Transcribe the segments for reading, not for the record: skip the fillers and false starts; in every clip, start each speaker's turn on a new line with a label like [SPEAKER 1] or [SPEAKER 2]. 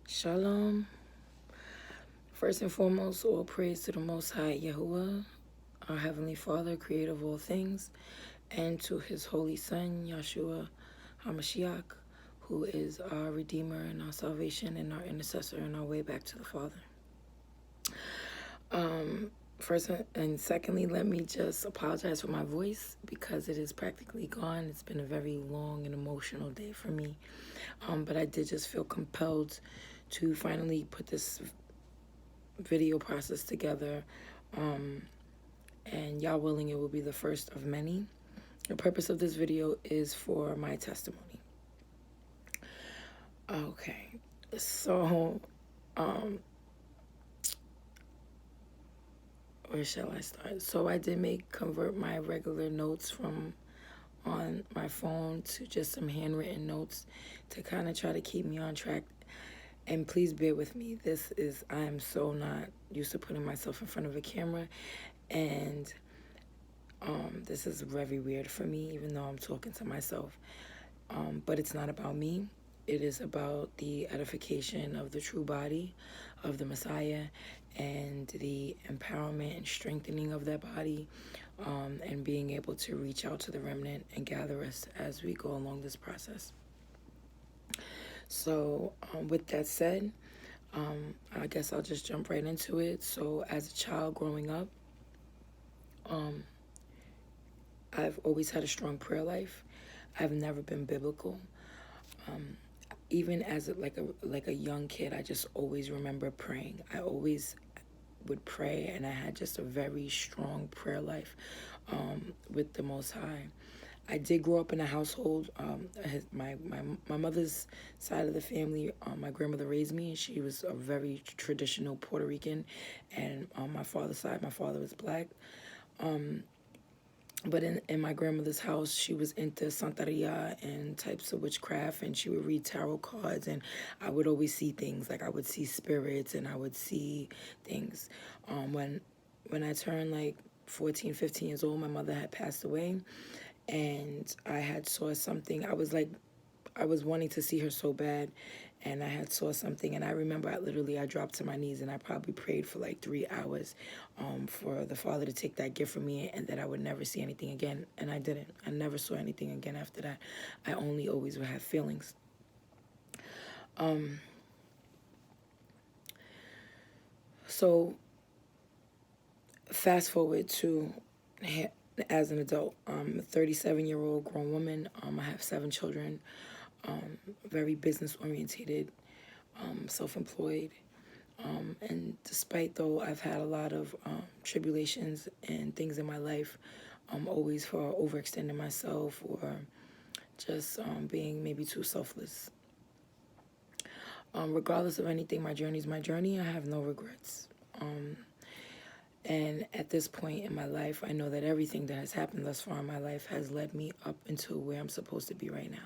[SPEAKER 1] Shalom. First and foremost, all praise to the Most High Yahuah, our Heavenly Father, creator of all things, and to His Holy Son, Yahshua HaMashiach, who is our Redeemer and our salvation and our intercessor and our way back to the Father. First and secondly, let me just apologize for my voice because it is practically gone. It's been a very long and emotional day for me. But I did just feel compelled to finally put this video process together, and y'all willing, it will be the first of many. The purpose of this video is for my testimony. Okay, so where shall I start? So I did convert my regular notes from on my phone to just some handwritten notes to kind of try to keep me on track. And please bear with me. I am so not used to putting myself in front of a camera, and this is very weird for me, even though I'm talking to myself. But it's not about me. It is about the edification of the true body of the Messiah and the empowerment and strengthening of that body, and being able to reach out to the remnant and gather us as we go along this process. So with that said, I guess I'll just jump right into it. So as a child growing up, I've always had a strong prayer life. I've never been biblical. Even as a young kid, I just always remember praying. I always would pray, and I had just a very strong prayer life with the Most High. I did grow up in a household. My mother's side of the family, my grandmother raised me, and she was a very traditional Puerto Rican. And on my father's side, my father was black. But in my grandmother's house, she was into Santeria and types of witchcraft, and she would read tarot cards, and I would always see things. Like I would see spirits, and I would see things. When I turned like 14, 15 years old, my mother had passed away, and I had saw something. I was wanting to see her so bad, and I had saw something, and I remember I dropped to my knees, and I probably prayed for like 3 hours for the Father to take that gift from me, and that I would never see anything again. And I didn't. I never saw anything again after that. I only always would have feelings. So fast forward to as an adult, I'm a 37-year-old grown woman. I have 7 children, very business orientated, self-employed. And despite though I've had a lot of tribulations and things in my life, always for overextending myself or just being maybe too selfless. Regardless of anything, my journey is my journey. I have no regrets. And at this point in my life, I know that everything that has happened thus far in my life has led me up into where I'm supposed to be right now.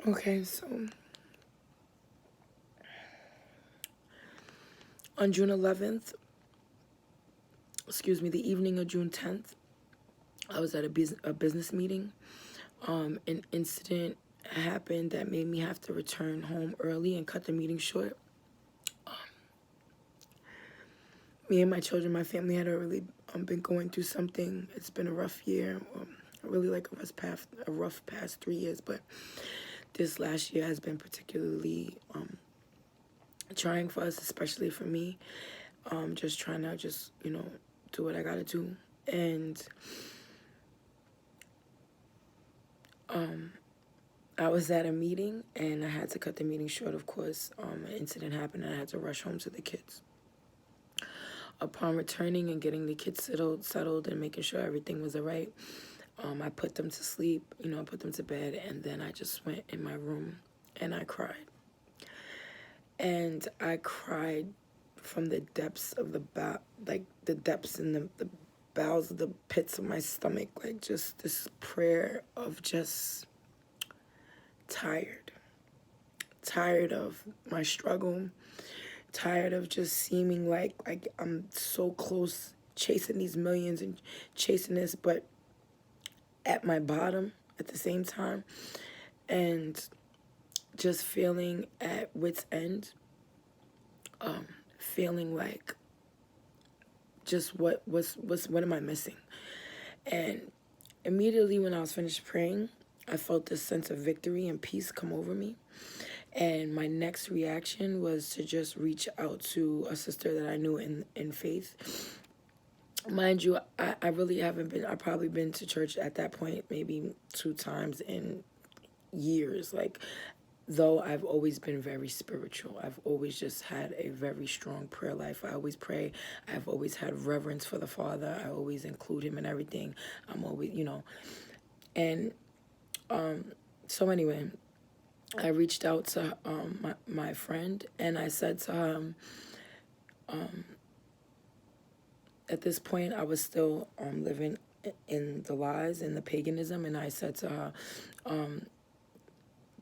[SPEAKER 1] Okay, so on June 11th, the evening of June 10th, I was at a business meeting. An incident happened that made me have to return home early and cut the meeting short. Me and my children, my family had already been going through something. It's been a rough year, really like a rough past 3 years, but this last year has been particularly trying for us, especially for me. Just trying to do what I gotta do. And I was at a meeting, and I had to cut the meeting short, of course. An incident happened, and I had to rush home to the kids. Upon returning and getting the kids settled and making sure everything was all right, I put them to sleep, I put them to bed, and then I just went in my room, and I cried. And I cried from the depths of the depths in the bowels of the pits of my stomach, like just this prayer of just tired of my struggle, tired of just seeming like I'm so close chasing these millions and chasing this, but at my bottom at the same time, and just feeling at wit's end, feeling like just what am I missing? And immediately when I was finished praying, I felt this sense of victory and peace come over me. And my next reaction was to just reach out to a sister that I knew in faith. Mind you, I really haven't been, I've probably been to church at that point maybe 2 times in years. Like, though I've always been very spiritual. I've always just had a very strong prayer life. I always pray. I've always had reverence for the Father. I always include him in everything. I'm always, and so anyway, I reached out to my friend, and I said to her, at this point, I was still living in the lies and the paganism, and I said to her,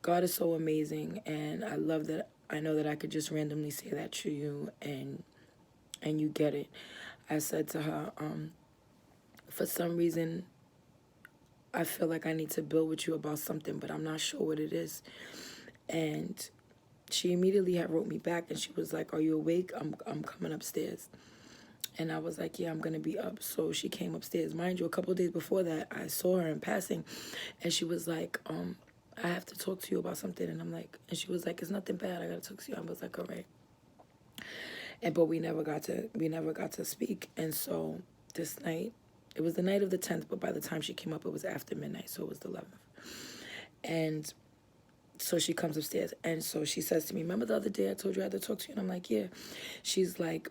[SPEAKER 1] God is so amazing, and I love that. I know that I could just randomly say that to you, and you get it. I said to her, for some reason, I feel like I need to build with you about something, but I'm not sure what it is. And she immediately had wrote me back, and she was like, are you awake? I'm coming upstairs. And I was like, yeah, I'm going to be up. So she came upstairs. Mind you, a couple of days before that, I saw her in passing, and she was like, I have to talk to you about something. And I'm like, and she was like, it's nothing bad. I got to talk to you. I was like, all right. But we never got to speak. And so this night, it was the night of the 10th, but by the time she came up, it was after midnight, so it was the 11th. And so she comes upstairs, and so she says to me, remember the other day I told you I had to talk to you? And I'm like, yeah. She's like,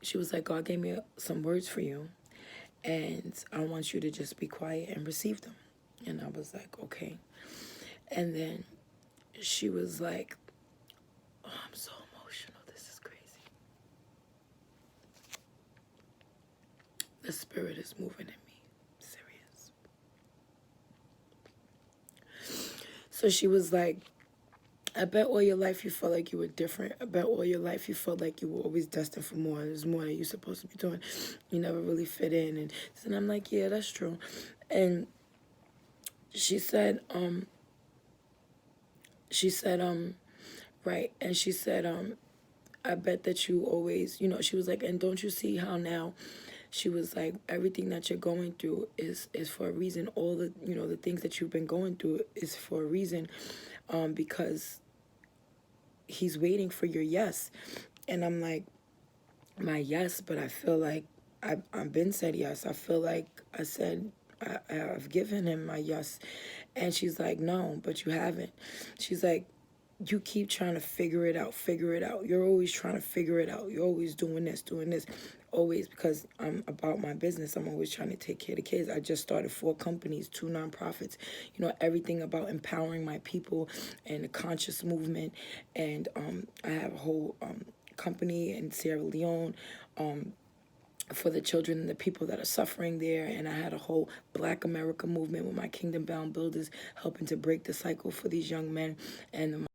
[SPEAKER 1] she was like, God gave me some words for you, and I want you to just be quiet and receive them. And I was like, okay. And then she was like, oh, I'm so emotional. This is crazy. The Spirit is moving in me. Serious. So she was like, I bet all your life you felt like you were different. I bet all your life you felt like you were always destined for more. There's more that you're supposed to be doing. You never really fit in. And I'm like, yeah, that's true. And she said, right. And she said, I bet that you always, she was like, and don't you see how now, she was like, everything that you're going through is for a reason. All the, the things that you've been going through is for a reason, because he's waiting for your yes. And I'm like, my yes, but I feel like I've been said yes. I feel like I said, I've given him my yes. And she's like, no, but you haven't. She's like, you keep trying to figure it out. You're always trying to figure it out. You're always doing this. Always, because I'm about my business. I'm always trying to take care of the kids. I just started 4 companies, 2 nonprofits, everything about empowering my people and the conscious movement. And I have a whole company in Sierra Leone for the children and the people that are suffering there. And I had a whole Black America movement with my Kingdom Bound Builders, helping to break the cycle for these young men. And